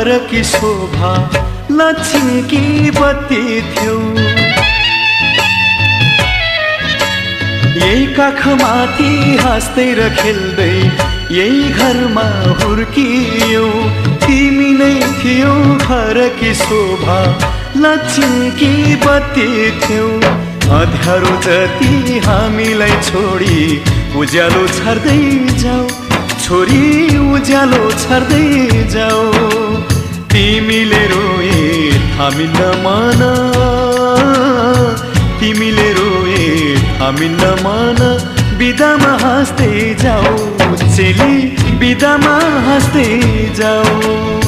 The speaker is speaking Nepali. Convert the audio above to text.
घरकी शोभा लक्ष्मीकी बत्ती थियौ। यही काखमाथि हाँस्दै र खेल्दै यही घरमा हुर्कियौ। तिमी नै थियौ घरकी शोभा लक्ष्मीकी बत्ती थियौ। अँध्यारो जति हामीलाई छोडी उज्यालो छर्दै जाऊ, छोरी उज्यालो छर्दै जाऊ। तिमीले रोए थामिन्न मन, तिमीले रोए थामिन्न मन। बिदामा हाँस्दै जाऊ चेली, बिदामा हाँस्दै जाऊ।